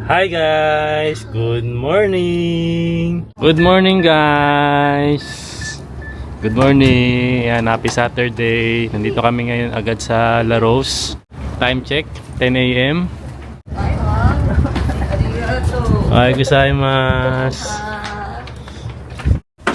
Hi guys! Good morning! Good morning guys! Good morning! Yan, happy Saturday! Nandito kami ngayon agad sa La Rose. Time check, 10 a.m. Ay, gozaimasu!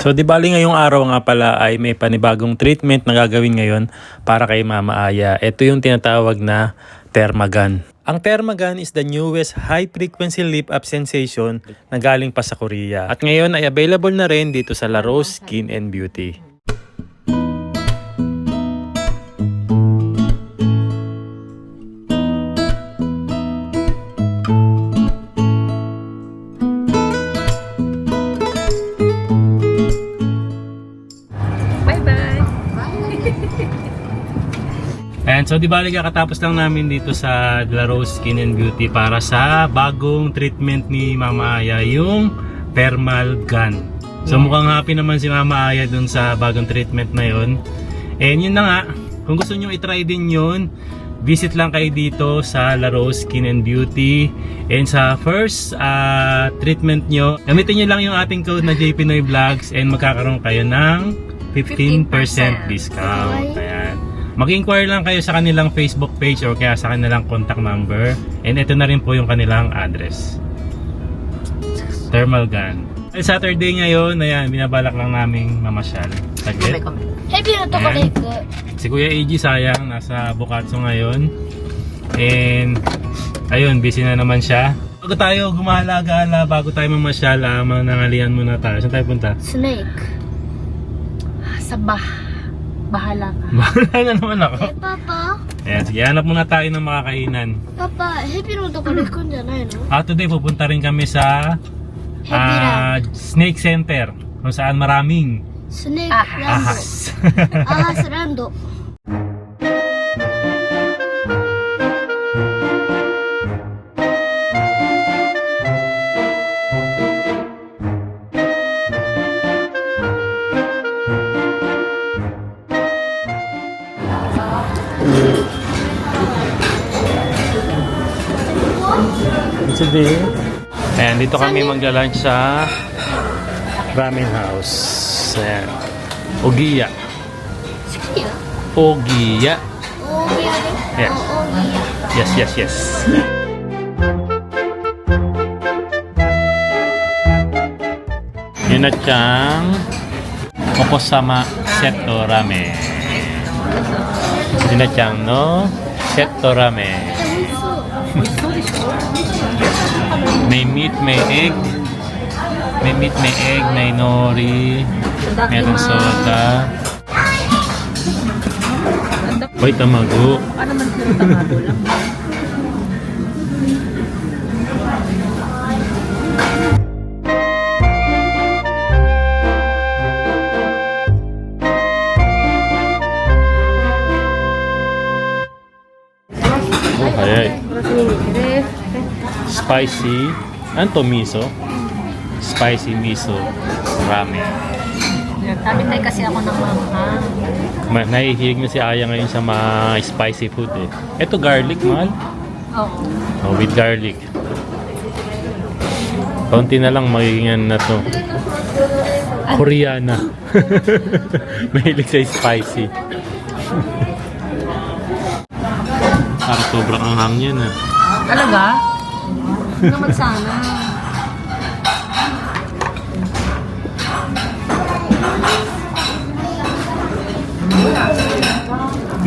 So di bali ngayong araw nga pala ay may panibagong treatment na gagawin ngayon para kay Mama Aya. Ito yung tinatawag na Thermagan. Ang Thermagan is the newest high-frequency lift-up sensation na galing pa sa Korea. At ngayon ay available na rin dito sa La Rose Skin and Beauty. And so di bali kakatapos lang namin dito sa La Rose Skin and Beauty para sa bagong treatment ni Mama Aya, yung thermal gun. So mukhang happy naman si Mama Aya dun sa bagong treatment na yun. And yun na nga, kung gusto nyo itry din yun, visit lang kayo dito sa La Rose Skin and Beauty. And sa first treatment nyo, gamitin nyo lang yung ating code na JPNoy Vlogs and magkakaroon kayo ng 15% discount. Ayan. Mag-inquire lang kayo sa kanilang Facebook page or kaya sa kanilang contact number. And ito na rin po yung kanilang address. Thermal gun. Saturday ngayon, ayan, binabalak lang naming mamasyal. Saglit. Happy na to ko. Si Kuya AG sayang, nasa Bukatsu ngayon. And ayun, busy na naman siya. Bago tayo gumahalaga-hala, bago tayo mamasyal, manangalian muna tayo. Saan tayo punta? Snake. Bahala ka. Bahala na naman ako. Eh, Papa. Ayan, sige, hanap muna tayo ng makakainan. Papa, happy na to ko dyan, no? Today pupunta rin kami sa Snake Center, kung saan maraming Snake ahas. Ahas Rando. Today, ayan, dito kami magla-lunch sa ramen house. Ayan. Ogiya. Ogiya. Yes. Yes. Yunachang Okosama Seto Ramen. Yunachang no Seto Ramen. May meat, may egg. May meat, may egg, may nori. Meron soda. May tamago. Oh, ayay. Spicy. Ano miso? Spicy miso ramen. Tabitay kasi ako ng mama. Nahihilig na si Aya ngayon sa mga spicy food eh. Ito garlic, mahal? Oo. Oh, with garlic. Kaunti na lang magiging na to. Koreana. Mahilig sa spicy. Parang sobrang anghang yan ah. Talaga? Naman sana.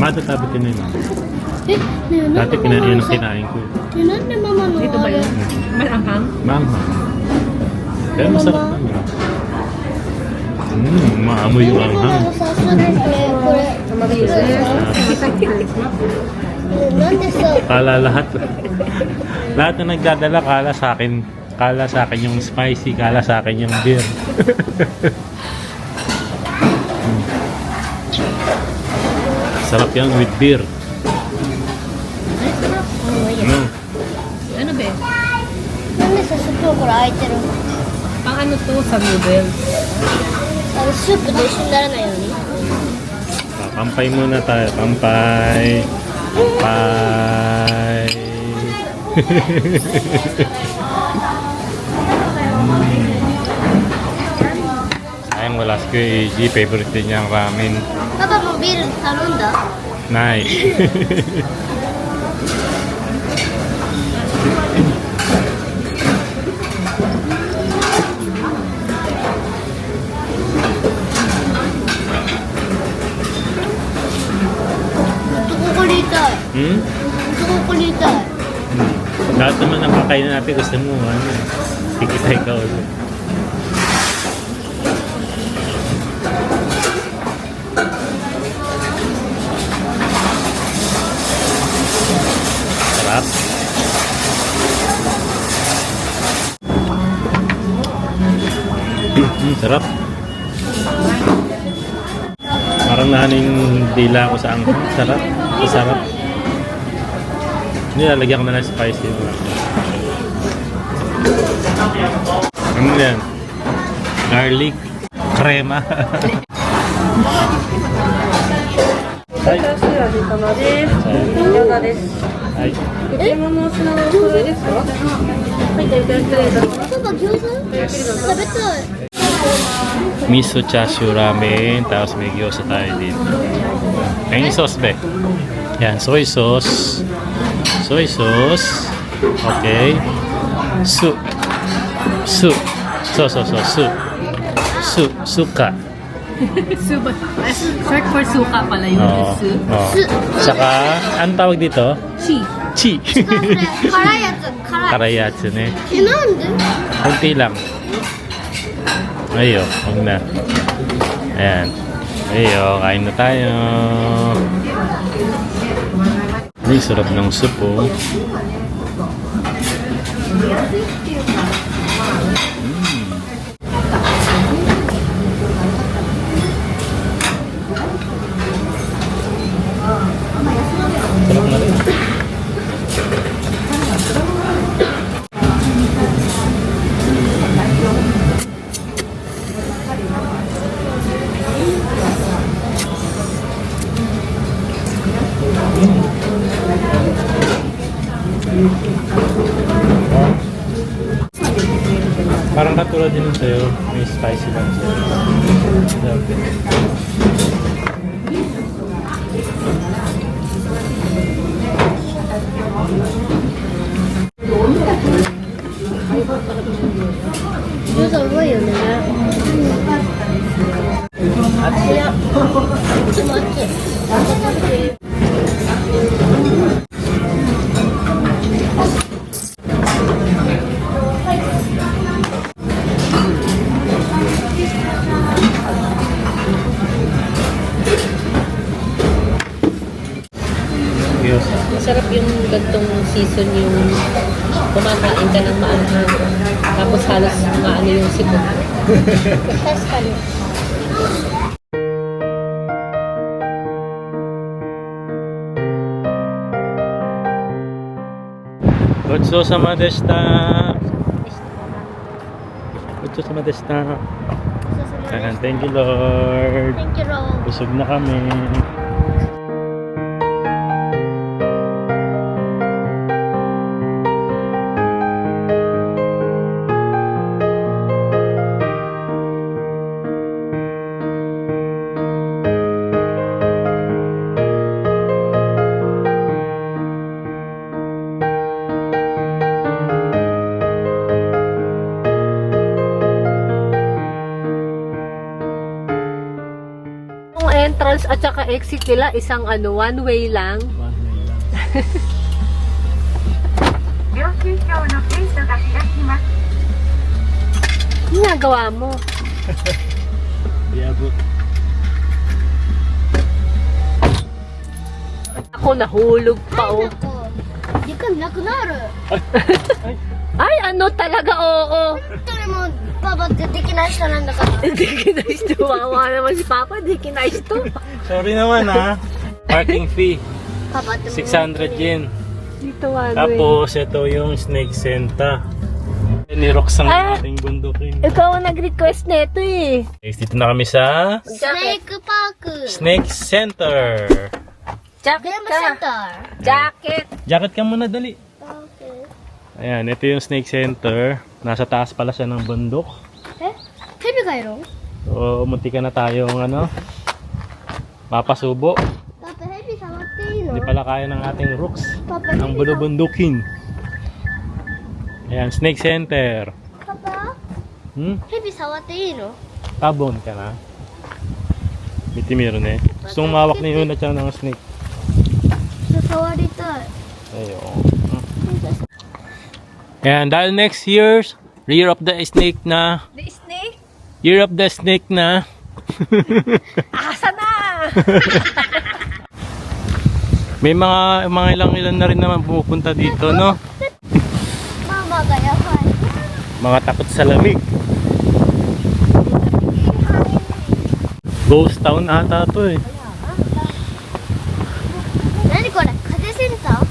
Matatabi ka na yun. Eh, Dati yun ang kinain ko. Yun na mama no. Dito ba yun? Malanghang? Manghang. Pero masarap naman. Maamoy yung anghang. Kala lahat na nagdadala, kala sa akin yung spicy, kala sa akin yung beer. Sarap yan with beer. Ano? Ano be? Ano sa supo ko raiteru? Pang ano to sa noodles? Soup de sundara na yun. Pampay muna tayo. Pampay. Pampay. lang, wala si Kuya AG. Favorite din niya ang ramen. パパもビール頼んだ Nice. Hmm? Lahat naman ng kakainin natin gusto mo, ano? Kikita ikaw ulit. Sarap. Sarap. Parang nahaning dila ko sa anghang. Sarap. Sarap. Hindi, lalagyan ko na ng spicy. Ano yan? Garlic. Crema. Ay. Ay. パパ餃子食べたい Miso chashu ramen. Tapos may gyoza tayo dito. Ayun yung sauce, be. Yan, soy sauce. Soy sauce. Okay. Soup. Soup. So. Soup. Suka. Suba. Short for suka pala yung su. Saka, ano tawag dito? Chi. Chi. 辛いやつ辛い Karayatsu ne. なんで Kunti lang. Ayo, huwag na. Ayan. Ayo, kain na tayo. Ay, sarap ng soup, oh. Sarap na rin. Parang katulad din yung sa'yo, may spicy lang siya.餃子うまいよねいやちょっと待ってMasarap yung gantong season yung kumakain ka ng maanghang. Tapos halos maano yung sipon. 確かに Gotsou-sama deshita. Gotsou-sama deshita. Ayan, thank you Lord. Thank you Ron Busog na kami. Yung entrance at saka exit nila, isang one way lang. Ginagawa mo. Yabot. Ako nahulog pa, oh. 時間なくなる Ay, ano talaga, oo. 本当にもうパパってできない人なんだから Hindi kinaisto. Wawa naman si Papa, hindi kinaisto. Sorry naman ha. Parking fee. パパってもう 600 yen. Dito, one way. Tapos ito yung Snake Center. Nirox ang Ah! ating bundukin. Ikaw ang nag-request nito eh. Guys, dito na kami sa スネークパーク Snake Center. ゲ Jacket ームセン ka. タ Jacket. Jacket ka muna, dali. ー Okay. Ayan, ito yung Snake Center. Nasa taas pala siya ng bundok. えヘビがいる So, muntika na tayong ano, papasubo. Papa, heavy sa matino. Hindi pala kaya ng ating rooks. Papa, Ang bulubundukin. Ayan, snake center. Papa, Hmm? ヘビ触っていいの Tabon ka na. Bitimiro na eh. Gusto mong mawak na yung una tiyan ng snake. 触りたい。 Ayun. Ayan, dahil next year's Year of the Snake na. The snake? Year of the Snake na. Asa na! May mga ilang na rin naman pumupunta dito, no? ママがやばい。 Mga takot sa lamig. Ghost town ata to eh. 何これ風センター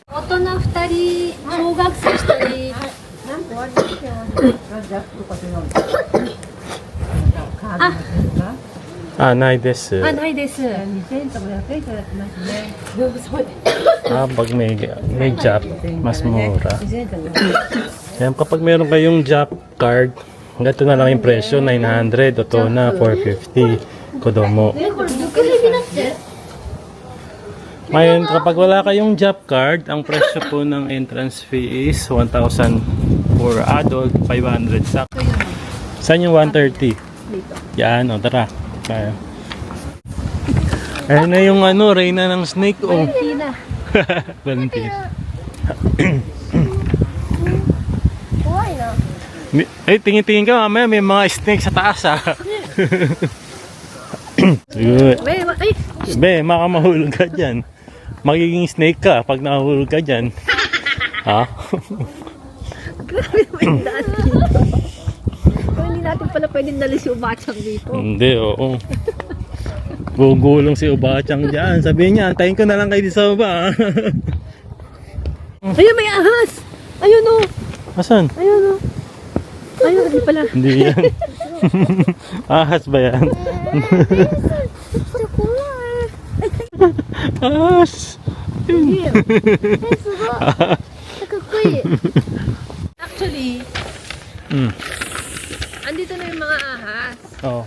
大人2人、小学生1人。Ah,ないです。あ、ないです。 Ah, pag may job, mas mura. Yan, kapag meron kayong job card, ganito na lang yung presyo, 900, ito na 450, Kodomo. これ毒蛇だって Ngayon, kapag wala kayong job card, ang presyo po ng entrance fee is 1,000 for adult, 500 sa. Saan yung 130? Dito. Yan, o tara. Kaya. Ayun na yung ano, reyna ng snake, oh. Tina. Valentina. 怖いな Ay, tingin-tingin ka, mamaya may mga snake sa taas, ha. Good. Ay! Be, makamahulog ka dyan. Magiging snake ka pag nahulog ka dyan. Ha? Grabe naman daan dito. Pero hindi natin pala pwedeng dali si Ubachang dito. Hindi, oo. Gugulong si Ubachang dyan. Sabihin niya, antayin ko na lang kayo di sa baba. Ayun, may ahas! Ayun o! Asan? Ayun o! Ayun, hindi pala. Hindi yan. Ahas ba yan? 怖い Ahas! すごいかっこいい Actually, Hmm. andito na yung mga ahas. Oo.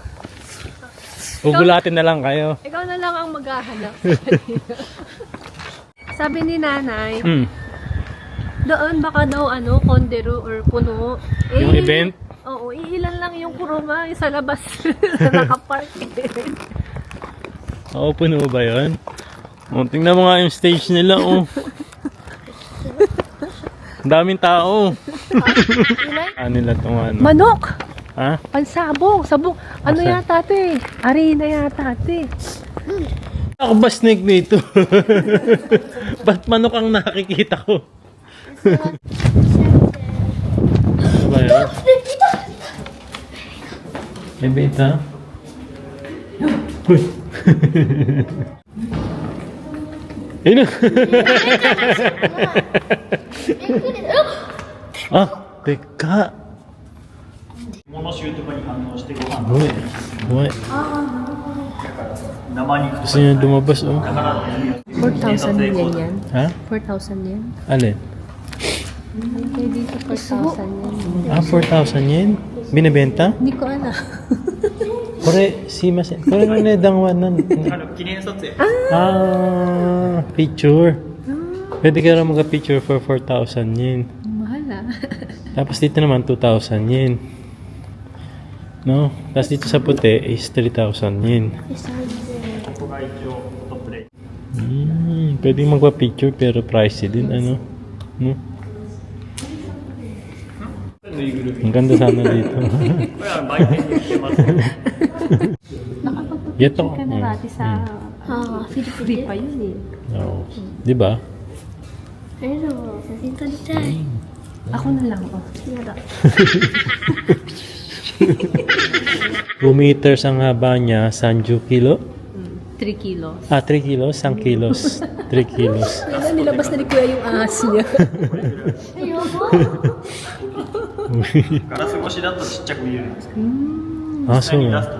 Gugulatin na lang kayo. Ikaw na lang ang maghahanap. Sabi ni nanay, Hmm. doon baka daw kondero or puno. Yung event? Oo, iilan lang yung kuruma yung sa labas na nakapark. Oo, puno ba yun? Oh, tingnan mo nga yung stage nila, oh. Ang daming tao. Ano nila itong ano? Manok! Ha? Pansabong! Sabong! Ano Asan? yata ito eh? Arena yata ito eh. Ako ba snake dito? Ba't manok ang nakikita ko? Ano ba yun? May beta? Uy! Ayun na! Ah! Teka! モノシューとかに反応してご飯 Uy! Uy! 生肉と Gusto niya lumabas, oh. かからない 4,000 yen yan. Ha? 4,000 yen. Alin? Okay, dito 4,000 yen. Ah, 4,000 yen? Binibenta? Hindi ko alam. Kore, kore no nedang wanan. 記念撮影 Ah, picture. Pwede ka rin mag-picture for 4,000 yen. Mahal ah. Tapos dito naman 2,000 yen. No? Tapos dito sa puti is 3,000 yen. ここが一応トップで Pwede magpa-picture pero pricey din, ano? No? Ang ganda sana dito. これは売店に売ってます Yato. Ka na dati sa free pa yun eh. Oo. Di ba? えでも写真撮りたい Ako na lang oh. やだ 2 meters ang haba niya, 30 kilo? 3 kilos. Ah, 3 kilos? 1 kilos. 3 kilos. Ayun, nilabas na ni Kuya yung ahas niya. ガラス越しだとちっちゃく見えるんですけど Ah, 実際 so に出すと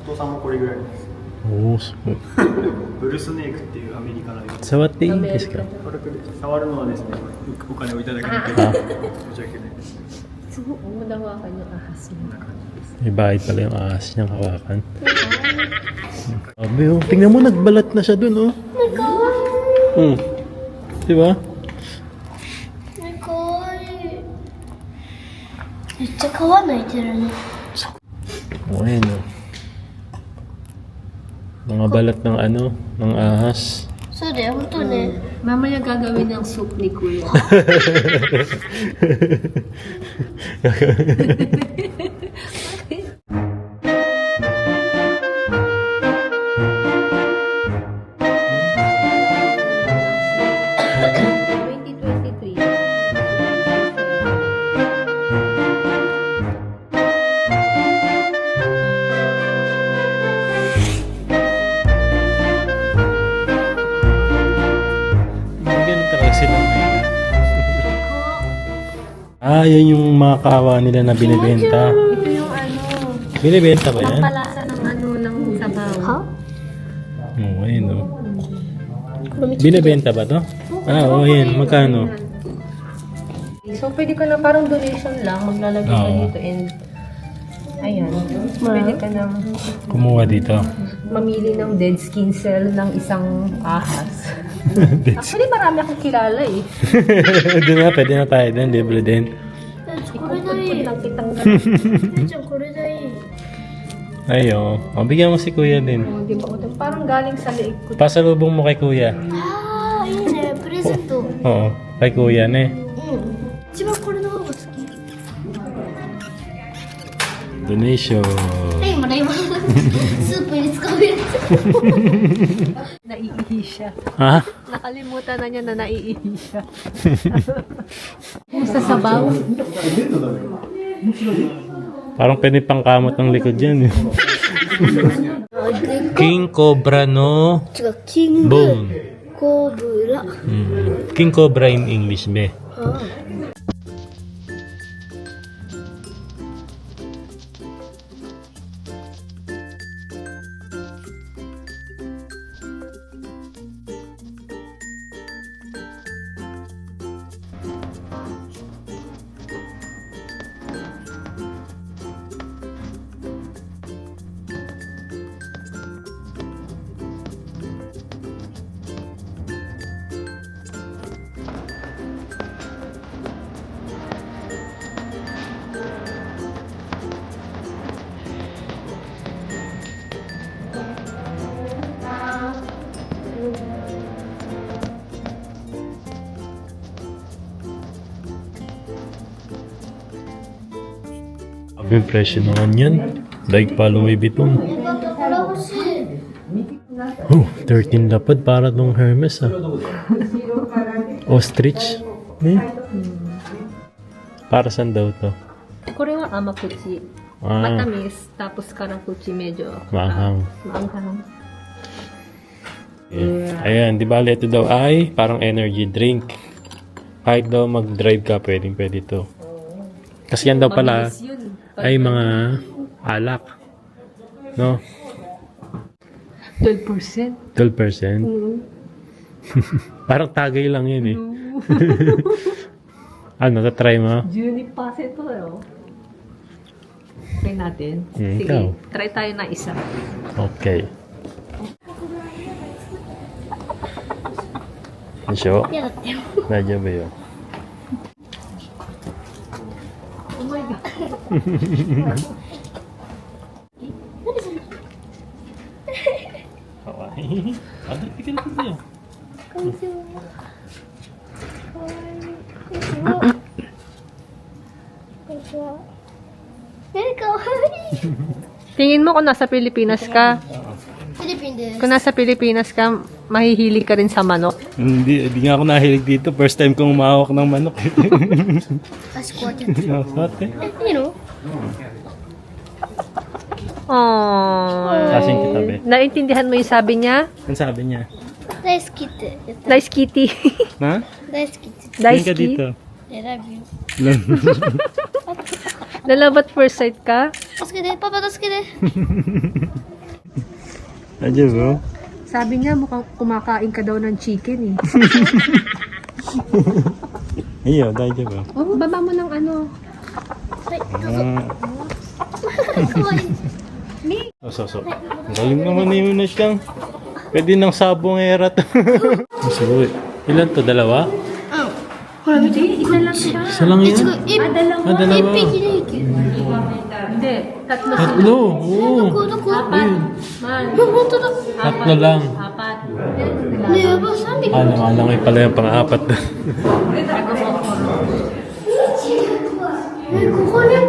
太さもこれぐらいです Oh, so. ブルースネークっていうアメリカの Sawatteいいですか？これ触るのはですねお金をいただけなければ申し訳ないです Oo, nahawakan yung ahas mo. May bahay pala yung ahas niyang hawakan. Sabi oh, tingnan mo, nagbalat na siya dun oh. Diba? かわいい。めっちゃ皮泣いてるね。 Oh, ayun oh. Mga balat ng ano, ng ahas. そうだよ、ほんとね。 Mamaya gagawin ng soup ni Kuya. Ah, yan yung mga kawa nila na binibenta. Ito yung ano, Binibenta ba yan? palasa ng ano, ng sabaw. Ha? Oo, ayun oh. Binibenta ba to? Ah, oo, yan. Magkano? So, pwede ka na parang donation lang, maglalagay ka Oo. dito and ayan, pwede ka na Kumuha dito. mamili ng dead skin cell ng isang ahas. Actually, marami akong kilala eh. Doon na, pwede na tayo doon. Libre din. これだいい。 Lang kitang 姉ちゃん、これだいい。 Ayo. O, bigyan mo si kuya din. oh, di ba? Parang galing sa leeg ko. Pasalubong mo kay kuya. ああ、いいね。プレゼント。うん。 Oo, kay kuya na eh. 一番これの方が好き。 Donation. レイもレイも。スープに使うやつ。 Naiihi siya. Ha? Nakalimutan na niya na naiihi siya. Sa sabaw. Parang pwede pang kamot ng likod yan eh. King Cobra no 違う、キング Bone. コブラ。 King Cobra in English be. ああ。 Ang presyo naman yan. Daig pa Louis Vuitton. これ欲しい。 Oh, 13 dapat para tong Hermes ah. Ostrich. Eh? Para saan daw to? これは甘口。 Ah, Matamis. Tapos karapuchi medyo maanghang. maanghang. Ayan, di ba ito daw ay parang energy drink. Kahit daw mag-drive ka, pwede to. Kasi yan daw pala Mabilis yun. ay mga alak. No? 12%. 12%? Parang tagay lang yun eh. Ano, tatry mo? 12% tayo. Try natin. Sige, ikaw. try tayo na isa. Okay. Ansyo? 嫌だったよ。 Nadya ba yun? Oh my God. Kawaii. Ano, tigil ko niya. こんにちは。かわいい。こんにちは。かわいい。 Tingin mo kung nasa Pilipinas ka, フィリピンです。 kung nasa Pilipinas ka, mahihilig ka rin sa manok. Hindi nga ako nahilig dito. First time kong umahawak ng manok. 足こうやってやって。 Ate. いいの？ Aww. Sasing kita, be. Naintindihan mo yung sabi niya? Ano sabi niya? 大好きって言った。 Nice kitty. Ha? 大好きって。 Tingin ka Nice dito. I love you. Nalove at first sight ka? 助けて、パパ助けて。 Nadya bro? Sabi niya mukhang kumakain ka daw ng chicken eh. Iyo, nadya bro? Oh, baba mo ng ano. はい、どうぞ。かわいい。 So. Galing naman ni Yuna siyang. Pwede ng sabong erat. Masugod. Ilan to? Dalawa? ほら見て、isa lang siya. Isa lang yan? Dalawa. Dalawa. Hindi, tatlo sila. Tatlo. Oo. Naku. Ayun. Man, Honto da. Tatlo lang. apat. Ne, yaba, 3匹. Malamay pala yung pang-apat. ここね。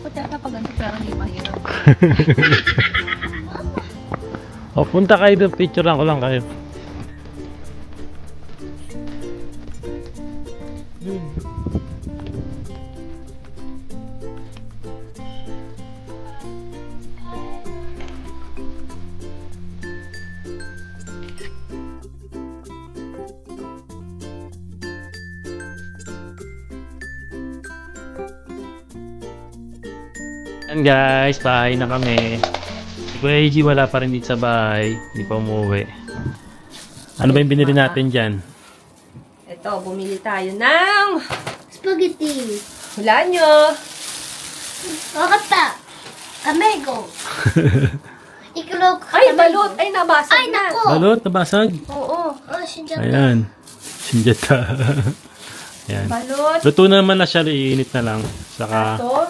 Puti ata pag ganito pero hindi mahirap. O, punta kayo doon. Picturean ko lang kayo. Yan guys, bahay na kami. Si Kuya AG wala pa rin dito sa bahay. Hindi pa umuwi. Ano ba yung binili natin dyan? Ito, bumili tayo ng... Spaghetti. Hulaan nyo. わかった。Amigo. Ikulog ka. Ay, balot. Ay, nabasag Ay, na. naku. Balot, nabasag. Oo, Ah, sinjata. Ayan. Sinjata. Ayan. balot. Luto na naman na siya, iinit na lang. Saka, Ito.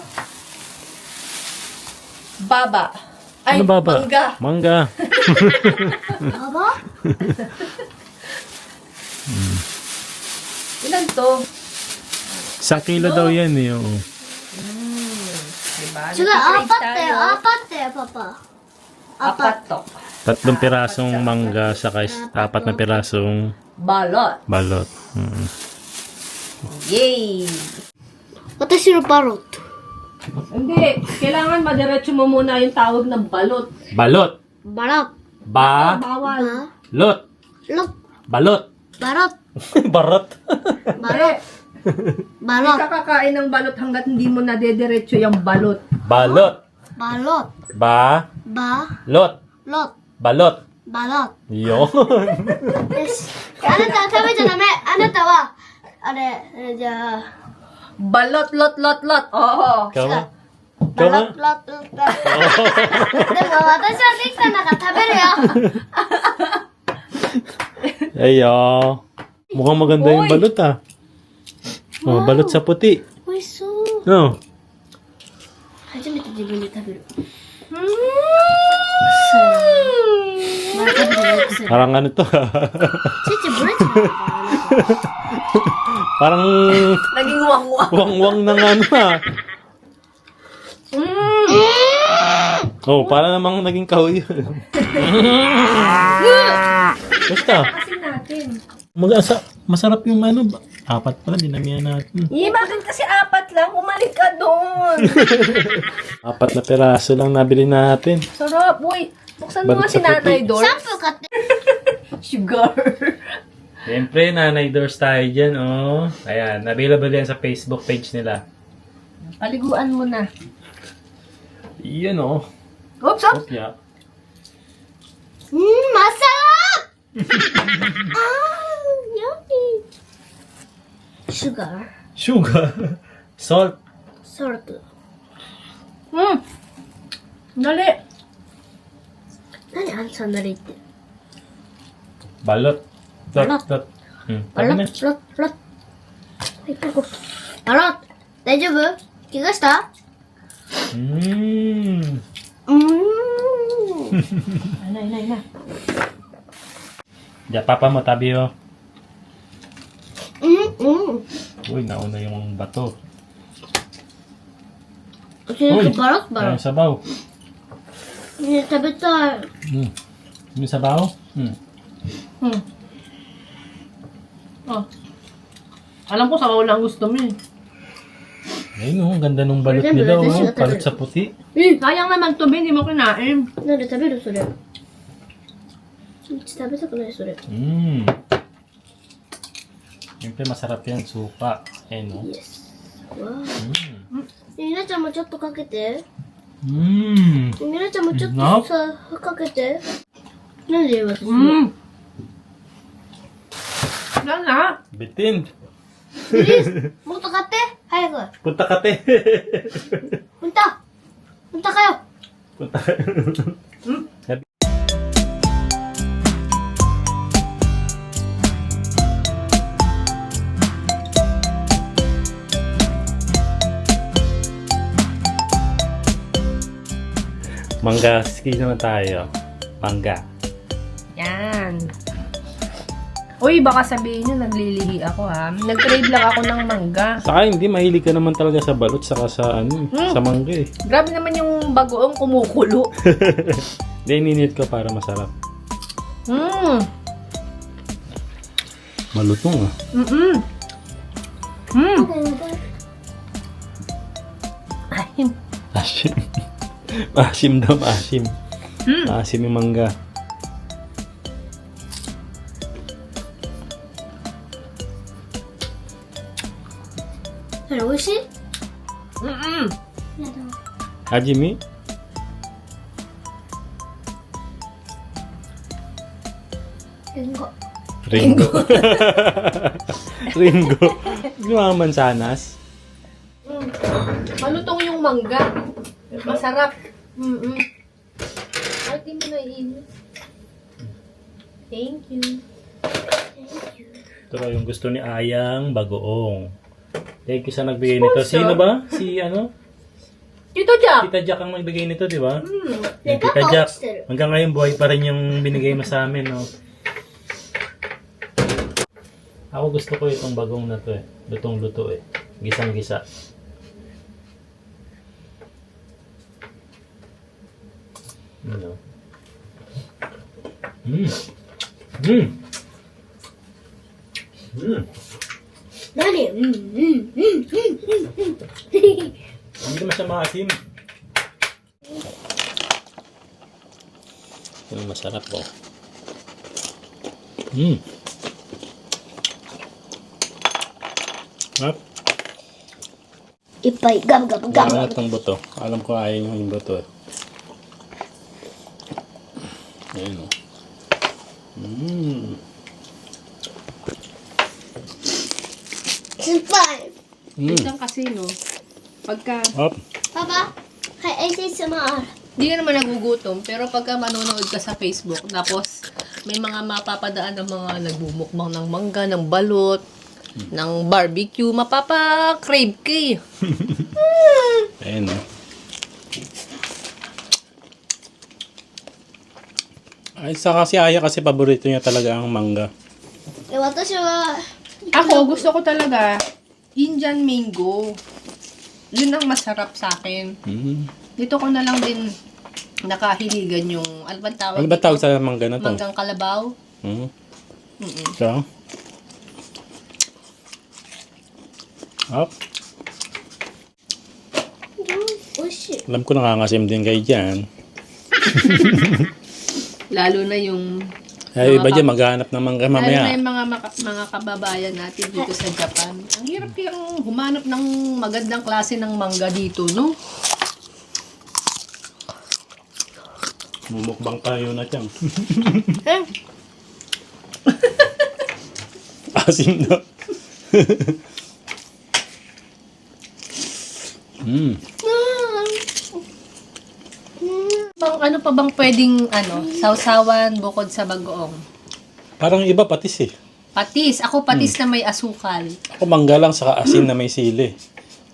Baba. Ay, ano baba? mangga. Mangga. Baba? Ilan to? 1 kilo daw yan eh. Oo. Diba? Suga, apat tayo. Apat tayo, Papa. Apat to. 3 pirasong mangga, saka 4 na pirasong Balot. balot. Mm. Yay! 私のバロット。 Hindi. Kailangan madiretso mo muna yung tawag ng balot. Balot. バラッ。 Ba. Bawal. Lot. ロッ。 Balot. バロッ。 Barot. バロッ。バロ Hindi ッ。 ka kakain ng balot hanggat hindi mo nadediretso yung balot. Balot. バロッ。 Ba. バ Lot. ロッ。 Balot. バロッ。 Yun. よし。あなたは食べちゃダメ。あなたは、あれ、じゃあ、 Balot, lot, lot, lot. Oo. Ikaw nga. バ Ikaw nga. ロッ、ロッ、ロッ、ロッ。でも私はできたんだから食べるよ。 Ayo. Mukhang maganda yung Uy. balot ah. Oh, balot sa puti. 美味しそう。 No. 初めて自分で食べる。 Mm. まだ食べてないくせに。 Parang ano to. ちっちブレちゃうからね。 Parang Naging wang-wang. wang-wang ng ano ah. Oh, para namang naging kahoy yun. Basta. Kasi natin. Masarap yung ano. 4 pala, dinamihan natin. Bakit kasi apat lang? Umalik ka doon. 4 na peraso lang nabili natin. Sarap. Uy, buksan mo Balot nga si sa puti. Nanay Dor. シャンプー買って。 Sugar. Siyempre, Nanay Doors tayo dyan, oh. Ayan, available yan sa Facebook page nila. Paliguan mo na. Iyan, oh. Oops, oops. Kopya. マサラあー、yummy. Sugar. Sugar. Salt. Salt. Dali. 何あんさんなりって。 Balot. Lot, Balot. lot. バロ Pwede na. ッ、ロッ、ロッ。はい、ここ。バロッ。大丈夫怪我した Mm. な。 Diyan, papa mo, tabi, oh. うん、うん。 Uy, nauna yung bato. Kasi Uy, ito barat-barat. Ay, sabaw. Hindi, tabi tayo. May sabaw? Oh. Alam ko sa lang gusto mo eh. Ayun, ang ganda nung balot Pero nila, siyempre, Balot sa puti. Sayang naman to, hindi mo kinain. なんで食べるそれ。うち食べたくないそれ。 Siyempre, masarap yan, suka. Ayun, no? Yes. Wow. ゆなちゃんもちょっとかけて。 Mmm. ゆなちゃんもちょっと Nope. さ、かけて。なんで私も。 Wala na. Bitin. もっと買って。早く。 Punta ka, te. ほんと。ほんとかよ。 Punta ka. Mangga ski naman tayo. Mangga. Yan. Uy, baka sabihin nyo, naglilihi ako ha. Nag-crave lang ako ng mangga. Saka hindi, mahilig ka naman talaga sa balot saka sa ano, sa mangga eh. Grabe naman yung bagoong kumukulo. Hindi, ininit ko para masarap. Malutong ah. Ayun. Asim. Asim daw, asim. Asim yung mangga.それ美味しい？ Hajime? Ringo. Ringo. Yung mga mansanas. Malutong yung mangga. Masarap. Ay, di mo naiinit. Thank you. Ito raw yung gusto ni Ayang bagoong. Thank you sa nagbigay nito. Sino ba? Si ano? Tito Jack! Tita Jack ang nagbigay nito, di ba?ね、 Tita パパ Jack. 落ちてる。 Hanggang ngayon buhay pa rin yung binigay mo sa amin, no? Ako gusto ko itong bagong na to eh. Lutong-luto eh. Gisang-gisa. Ano?何？ Hindi naman siya maasim. Yung masarap po. Hap. いっぱいガブガブガブガ Wala ブ。 itong buto. Alam ko ayaw yung buto eh. Ayan o. Senpai. Minsan kasi, no? Pagka, Hop. Papa, hay ASMR. di ka naman nagugutom, pero pagka manonood ka sa Facebook, tapos may mga mapapadaan ng mga nagbumukbang ng mangga, ng balot, ng barbecue, mapapa-crave ka eh. Ayan o. Ay, saka si Aya kasi paborito niya talaga ang mangga. 私は Ako, gusto ko talaga Indian mango. Yun ang masarap sa akin. Dito ko na lang din nakahiligan yung, ano ba tawag? Ano ba tawag sa mangga na to? Manggang kalabaw. So? Hop. 美味しい。 Alam ko nangangasim din kayo dyan. Lalo na yung Ay, iba dyan, maghanap ng mangga lalo na mamaya. yung mga kababayan natin dito sa Japan. Ang hirap kayang humanap ng magandang klase ng mangga dito, no? Mumukbang tayo na dyan. Asim na. Ano pa bang pwedeng sausawan bukod sa bagoong? Parang iba patis eh. Patis. Ako patis na may asukal. Ako mangga lang saka asin na may sili.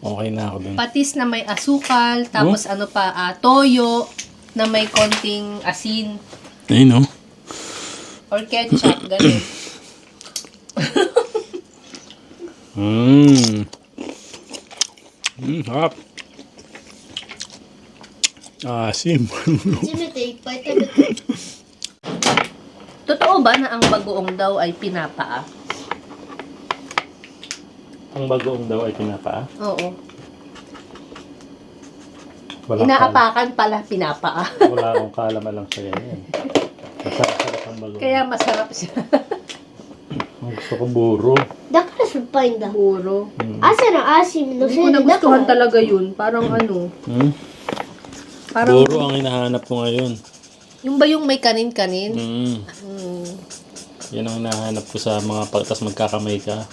Okay na ako dun. Patis na may asukal, tapos toyo na may konting asin Ayun no? or ketchup, ganun. Harap. Asim. 初めていっぱい食べた。 Totoo ba na ang bagoong daw ay pinapaa? Ang bagoong daw ay pinapaa? Oo. Wala Inaapakan pala pinapaa. Wala akong kaalaman lang sa ganyan. Masarap ang bagoong. Kaya masarap siya. Ang gusto ko buro. だから酸っぱいんだ。 Puro. 朝のアーシンのせ Hindi ko いでだか nagustuhan ら。 talaga yun. Parang ano. Parang, Buro ang hinahanap ko ngayon. yung ba yung may kanin-kanin? Mm. Mm. Yan ang hinahanap ko sa mga pagtas magkakamay ka.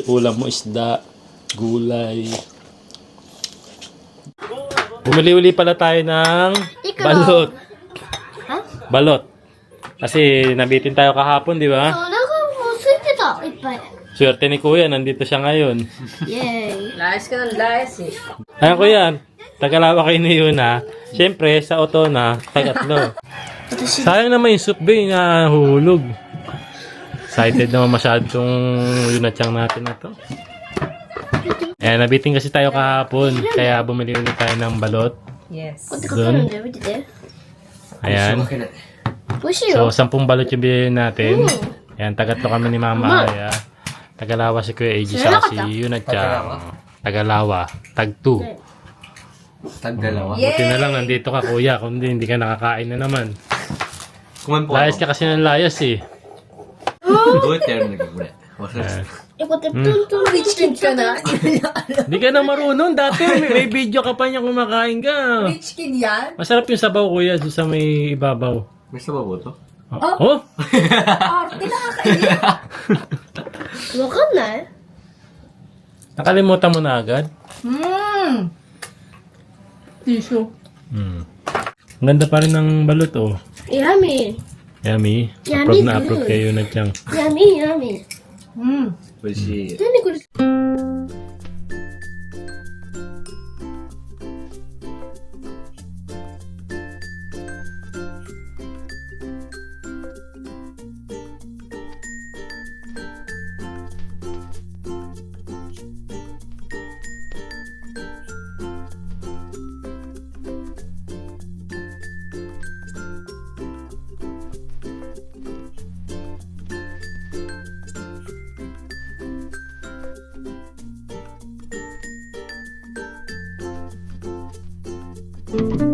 Ulam mo isda, gulay. Bumili-uli pala tayo ng balot. Ha? Balot. Kasi nabitin tayo kahapon, di ba? お腹も空いてた。いっぱい。 Swerte ni Kuya, nandito siya ngayon. イェーイ。 Layas ka ng layas eh. Ayan Kuya, Tagalawa kayo ni Yuna. Siyempre, sa auto na, tagatlo. Sayang naman yung soup bay na hulog. Excited naman masyado itong Yunachang natin na to. Ayan, nabitin kasi tayo kahapon. Kaya bumili ulit tayo ng balot. Yes. こうやってかかるんだよ。見てて。 Ayan. 美味しい So, よ。 10 balot yung bilhin natin. Ayan, tagatlo kami ni Mama Aya. Tagalawa si Kuya AJ sa si Yunachang. Tagalawa. Tag-2. Tag-dalawa. Buti na lang nandito ka Kuya. Kung hindi ka nakakain na naman. Kumain po Layas ako. ka kasi ng layas eh. どうやってやるんだっけこれ。忘れてた。え、こうやってトントン。 Rich kid ka na. Hindi ka na marunong. Dati may video ka pa niya kumakain ka. Rich kid yan? Masarap yung sabaw Kuya doon sa may ibabaw. May sabaw ba to? Oh? Arte nakakaiyak. わかんない Nakalimutan mo na agad? Tissue. Ang ganda pa rin ng balot oh. ヤミ Yummy. Yummy Approve na good. approve kayo na Chang. ー。ヤミーヤミー。美味しい。何これ